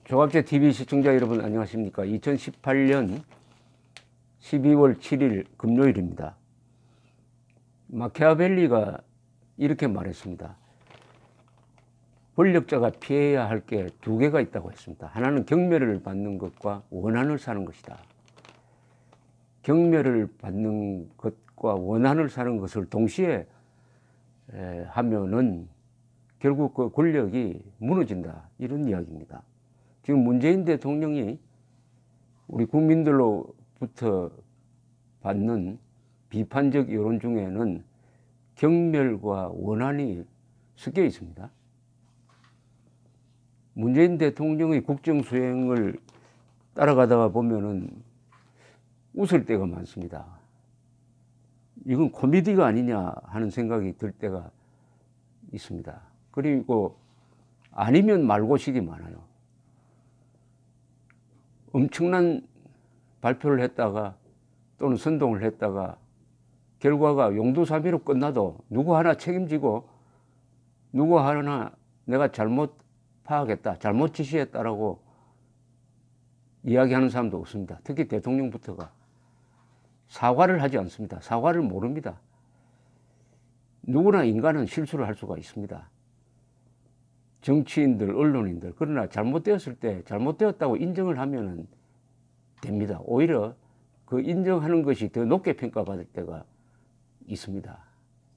조갑제 TV 시청자 여러분 안녕하십니까. 2018년 12월 7일 금요일입니다. 마키아벨리가 이렇게 말했습니다. 권력자가 피해야 할 게 두 개가 있다고 했습니다. 하나는 경멸을 받는 것과 원한을 사는 것이다. 경멸을 받는 것과 원한을 사는 것을 동시에 하면은 결국 그 권력이 무너진다, 이런 이야기입니다. 지금 문재인 대통령이 우리 국민들로부터 받는 비판적 여론 중에는 경멸과 원한이 섞여 있습니다. 문재인 대통령의 국정 수행을 따라가다가 보면은 웃을 때가 많습니다. 이건 코미디가 아니냐 하는 생각이 들 때가 있습니다. 그리고 아니면 말고식이 많아요. 엄청난 발표를 했다가 또는 선동을 했다가 결과가 용두사미로 끝나도 누구 하나 책임지고 누구 하나 내가 잘못 파악했다, 잘못 지시했다라고 이야기하는 사람도 없습니다. 특히 대통령부터가 사과를 하지 않습니다. 사과를 모릅니다. 누구나 인간은 실수를 할 수가 있습니다. 정치인들, 언론인들. 그러나 잘못되었을 때 잘못되었다고 인정을 하면 됩니다. 오히려 그 인정하는 것이 더 높게 평가받을 때가 있습니다.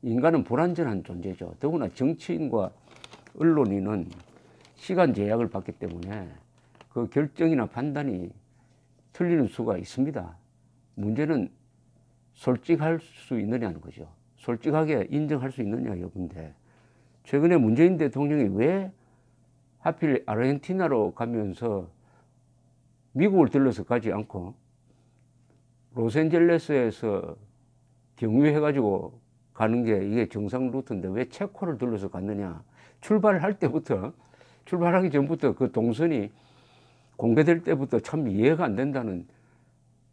인간은 불완전한 존재죠. 더구나 정치인과 언론인은 시간 제약을 받기 때문에 그 결정이나 판단이 틀리는 수가 있습니다. 문제는 솔직할 수 있느냐는 거죠. 솔직하게 인정할 수 있느냐 여부인데, 최근에 문재인 대통령이 왜 하필 아르헨티나로 가면서 미국을 들러서 가지 않고 로스앤젤레스에서 경유해가지고 가는 게 이게 정상 루트인데 왜 체코를 들러서 갔느냐. 출발할 때부터, 출발하기 전부터 그 동선이 공개될 때부터 참 이해가 안 된다는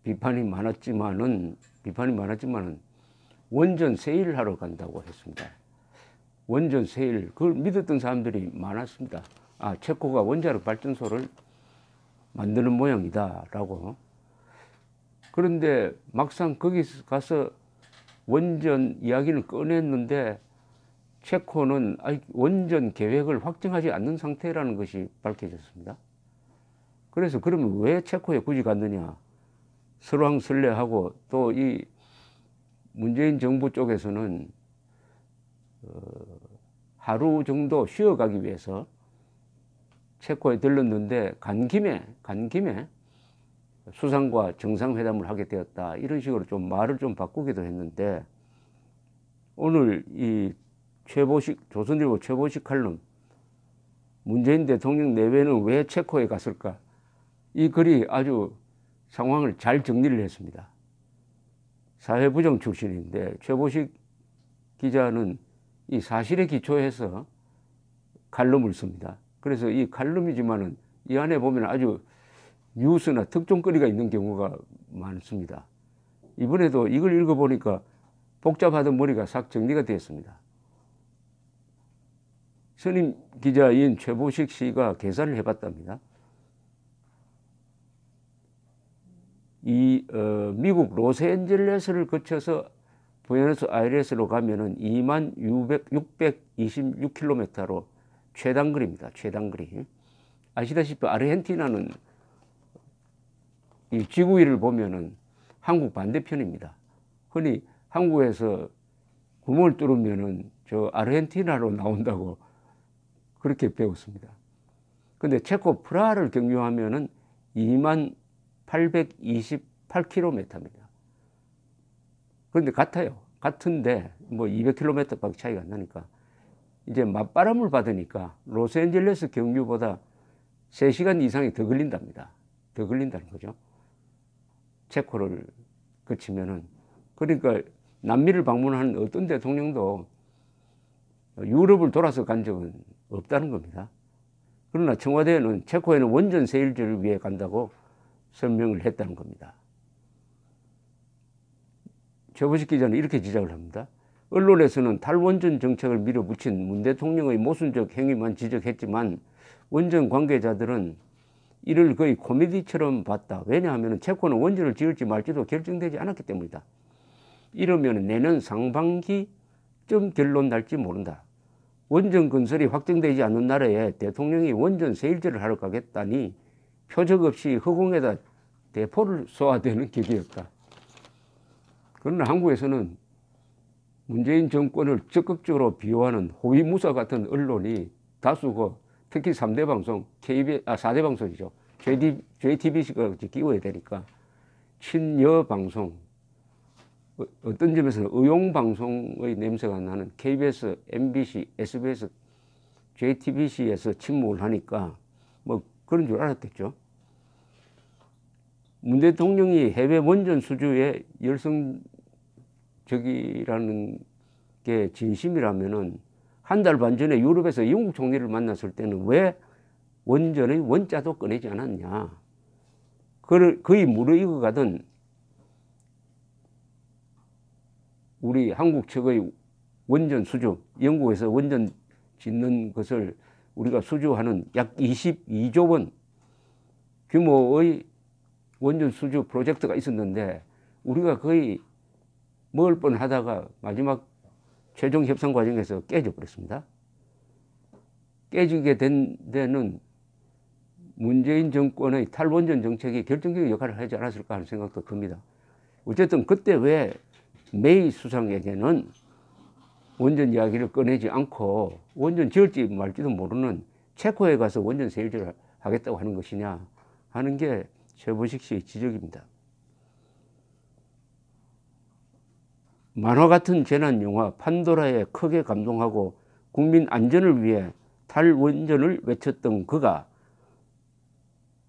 비판이 많았지만은 원전 세일을 하러 간다고 했습니다. 원전 세일, 그걸 믿었던 사람들이 많았습니다. 아, 체코가 원자력 발전소를 만드는 모양이다 라고. 그런데 막상 거기 가서 원전 이야기를 꺼냈는데 체코는 아직 원전 계획을 확정하지 않는 상태라는 것이 밝혀졌습니다. 그래서 그러면 왜 체코에 굳이 갔느냐, 설왕설래하고, 또 이 문재인 정부 쪽에서는 하루 정도 쉬어가기 위해서 체코에 들렀는데 간 김에 수상과 정상회담을 하게 되었다, 이런 식으로 좀 말을 좀 바꾸기도 했는데, 오늘 이 최보식, 조선일보 최보식 칼럼, 문재인 대통령 내외는 왜 체코에 갔을까, 이 글이 아주 상황을 잘 정리를 했습니다. 사회부정 출신인데 최보식 기자는 이 사실에 기초해서 칼럼을 씁니다. 그래서 이 칼럼이지만은 이 안에 보면 아주 뉴스나 특종거리가 있는 경우가 많습니다. 이번에도 이걸 읽어보니까 복잡하던 머리가 싹 정리가 되었습니다. 선임 기자인 최보식 씨가 계산을 해봤답니다. 미국 로스앤젤레스를 거쳐서 부에노스아이레스로 가면은 2626km로 최단거리입니다. 최단거리. 아시다시피 아르헨티나는 이 지구위를 보면은 한국 반대편입니다. 흔히 한국에서 구멍을 뚫으면은 저 아르헨티나로 나온다고 그렇게 배웠습니다. 근데 체코 프라하를 경유하면은 2828km입니다. 그런데 같아요. 같은데 뭐 200km밖에 차이가 안 나니까 이제 맞바람을 받으니까 로스앤젤레스 경유보다 3시간 이상이 더 걸린답니다. 더 걸린다는 거죠. 체코를 거치면은. 그러니까 남미를 방문한 어떤 대통령도 유럽을 돌아서 간 적은 없다는 겁니다. 그러나 청와대는 체코에는 원전 세일제를 위해 간다고 설명을 했다는 겁니다. 최보식 기자는 이렇게 지적을 합니다. 언론에서는 탈원전 정책을 밀어붙인 문 대통령의 모순적 행위만 지적했지만 원전 관계자들은 이를 거의 코미디처럼 봤다. 왜냐하면 체코는 원전을 지을지 말지도 결정되지 않았기 때문이다. 이러면 내년 상반기쯤 결론 날지 모른다. 원전 건설이 확정되지 않는 나라에 대통령이 원전 세일제를 하러 가겠다니 표적 없이 허공에다 대포를 쏘아대는 격이었다. 그러나 한국에서는 문재인 정권을 적극적으로 비호하는 호위무사 같은 언론이 다수고, 특히 3대 방송, 4대 방송이죠. JTBC가 끼워야 되니까 친여 방송, 어떤 점에서는 의용 방송의 냄새가 나는 KBS, MBC, SBS, JTBC에서 침묵을 하니까 뭐 그런 줄 알았겠죠. 문 대통령이 해외 원전 수주에 열성적이라는 게 진심이라면은 한 달 반 전에 유럽에서 영국 총리를 만났을 때는 왜 원전의 원자도 꺼내지 않았냐. 거의 무르익어가던 우리 한국 측의 원전 수주, 영국에서 원전 짓는 것을 우리가 수주하는 약 22조 원 규모의 원전 수주 프로젝트가 있었는데 우리가 거의 먹을 뻔 하다가 마지막 최종 협상 과정에서 깨져 버렸습니다. 깨지게 된 데는 문재인 정권의 탈원전 정책이 결정적인 역할을 하지 않았을까 하는 생각도 듭니다. 어쨌든 그때 왜 메이 수상에게는 원전 이야기를 꺼내지 않고 원전 지을지 말지도 모르는 체코에 가서 원전 세일제를 하겠다고 하는 것이냐 하는 게 최보식 씨의 지적입니다. 만화 같은 재난 영화 판도라에 크게 감동하고 국민 안전을 위해 탈원전을 외쳤던 그가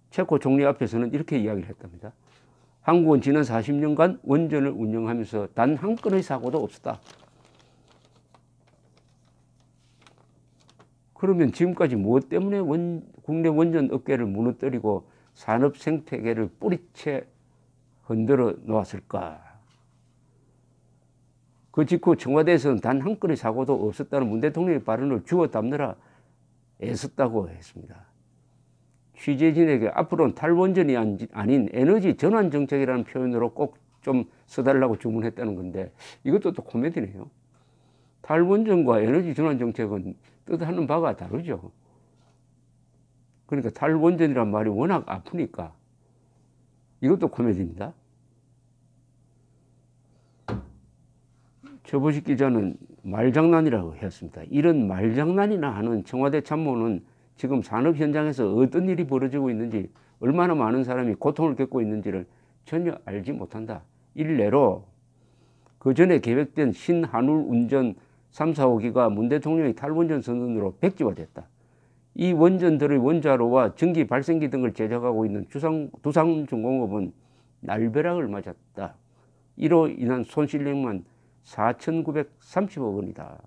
체코 총리 앞에서는 이렇게 이야기를 했답니다. 한국은 지난 40년간 원전을 운영하면서 단 한 건의 사고도 없었다. 그러면 지금까지 무엇 때문에 국내 원전 업계를 무너뜨리고 산업 생태계를 뿌리채 흔들어 놓았을까? 그 직후 청와대에서는 단 한 건의 사고도 없었다는 문 대통령의 발언을 주워 담느라 애썼다고 했습니다. 취재진에게 앞으로는 탈원전이 아닌 에너지 전환 정책이라는 표현으로 꼭 좀 써달라고 주문했다는 건데 이것도 또 코미디네요. 탈원전과 에너지 전환 정책은 뜻하는 바가 다르죠. 그러니까 탈원전이란 말이 워낙 아프니까 이것도 코미디입니다. 최보식 기자는 말장난이라고 했습니다. 이런 말장난이나 하는 청와대 참모는 지금 산업 현장에서 어떤 일이 벌어지고 있는지, 얼마나 많은 사람이 고통을 겪고 있는지를 전혀 알지 못한다. 일례로 그 전에 계획된 신한울 운전 3, 4호기가 문 대통령의 탈원전 선언으로 백지화됐다. 이 원전들의 원자로와 전기 발생기 등을 제작하고 있는 두산중공업은 날벼락을 맞았다. 이로 인한 손실액만 4,930억 원이다.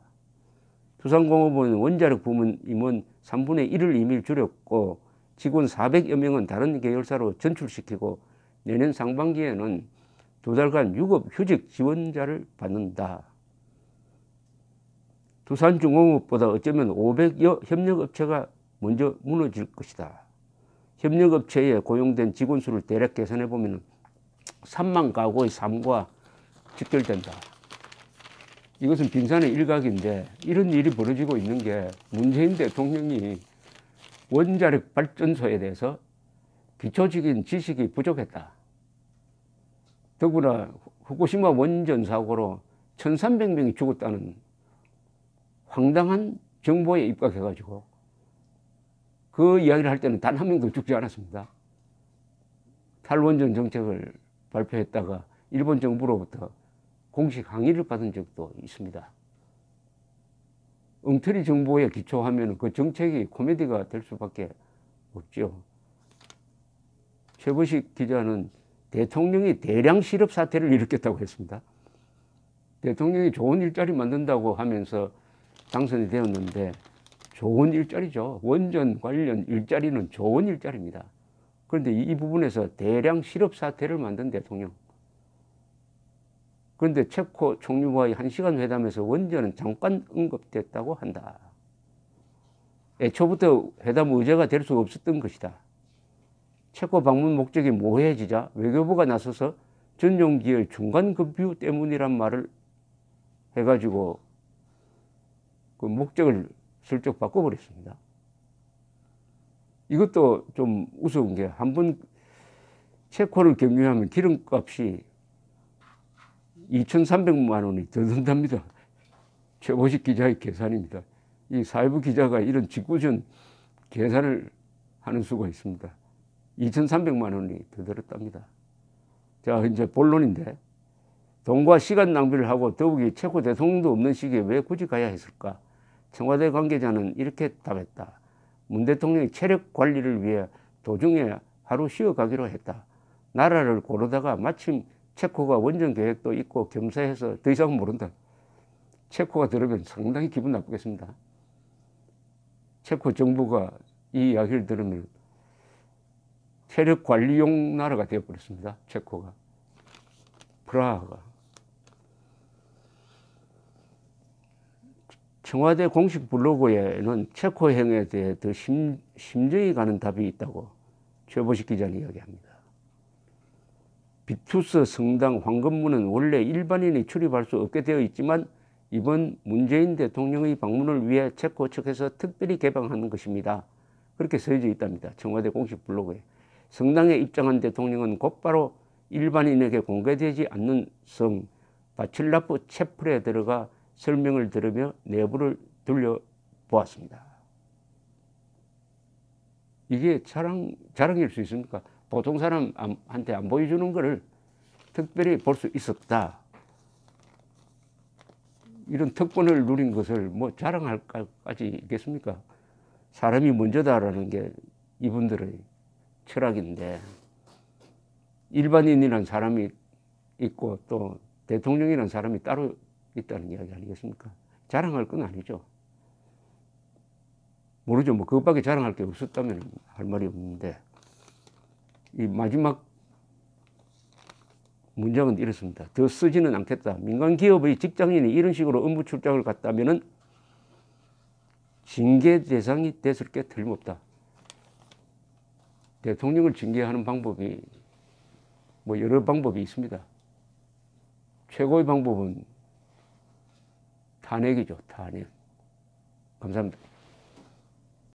두산공업은 원자력 부문 임원 3분의 1을 이미 줄였고 직원 400여 명은 다른 계열사로 전출시키고 내년 상반기에는 2달간 유급 휴직 지원자를 받는다. 두산중공업보다 어쩌면 500여 협력업체가 먼저 무너질 것이다. 협력업체에 고용된 직원 수를 대략 계산해 보면 3만 가구의 삶과 직결된다. 이것은 빙산의 일각인데 이런 일이 벌어지고 있는 게 문재인 대통령이 원자력 발전소에 대해서 기초적인 지식이 부족했다. 더구나 후쿠시마 원전 사고로 1,300명이 죽었다는 황당한 정보에 입각해가지고 그 이야기를 할 때는 단 한 명도 죽지 않았습니다. 탈원전 정책을 발표했다가 일본 정부로부터 공식 항의를 받은 적도 있습니다. 엉터리 정보에 기초하면 그 정책이 코미디가 될 수밖에 없죠. 최보식 기자는 대통령이 대량 실업 사태를 일으켰다고 했습니다. 대통령이 좋은 일자리 만든다고 하면서 당선이 되었는데 좋은 일자리죠. 원전 관련 일자리는 좋은 일자리입니다. 그런데 이 부분에서 대량 실업 사태를 만든 대통령. 그런데 체코 총리와의 1시간 회담에서 원전은 잠깐 언급됐다고 한다. 애초부터 회담 의제가 될 수 없었던 것이다. 체코 방문 목적이 모호해지자 외교부가 나서서 전용기의 중간 급유 때문이란 말을 해가지고 그 목적을 슬쩍 바꿔버렸습니다. 이것도 좀 우스운 게, 한 번 체코를 경유하면 기름값이 2,300만 원이 더 든답니다. 최보식 기자의 계산입니다. 이 사회부 기자가 이런 직구전 계산을 하는 수가 있습니다. 2,300만 원이 더 들었답니다. 자, 이제 본론인데, 돈과 시간 낭비를 하고 더욱이 체코 대통령도 없는 시기에 왜 굳이 가야 했을까? 청와대 관계자는 이렇게 답했다. 문 대통령이 체력 관리를 위해 도중에 하루 쉬어가기로 했다. 나라를 고르다가 마침 체코가 원정 계획도 있고 겸사해서 더 이상은 모른다. 체코가 들으면 상당히 기분 나쁘겠습니다. 체코 정부가 이 이야기를 들으면 체력 관리용 나라가 되어버렸습니다. 체코가. 프라하가. 청와대 공식 블로그에는 체코행에 대해 더 심정이 가는 답이 있다고 최보식 기자는 이야기합니다. 비투스 성당 황금문은 원래 일반인이 출입할 수 없게 되어 있지만 이번 문재인 대통령의 방문을 위해 체코 측에서 특별히 개방하는 것입니다. 그렇게 써져 있답니다. 청와대 공식 블로그에. 성당에 입장한 대통령은 곧바로 일반인에게 공개되지 않는 성 바칠라프 채플에 들어가 설명을 들으며 내부를 둘러보았습니다. 이게 자랑일 수 있습니까? 보통 사람한테 안 보여주는 것을 특별히 볼 수 있었다. 이런 특권을 누린 것을 뭐 자랑할 까지 있겠습니까? 사람이 먼저다라는 게 이분들의 철학인데, 일반인이라는 사람이 있고 또 대통령이라는 사람이 따로 있다는 이야기 아니겠습니까? 자랑할 건 아니죠. 모르죠. 뭐 그것밖에 자랑할 게 없었다면 할 말이 없는데, 이 마지막 문장은 이렇습니다. 더 쓰지는 않겠다. 민간 기업의 직장인이 이런 식으로 업무 출장을 갔다면은 징계 대상이 됐을 게 틀림없다. 대통령을 징계하는 방법이 뭐 여러 방법이 있습니다. 최고의 방법은 탄핵이죠. 탄핵. 감사합니다.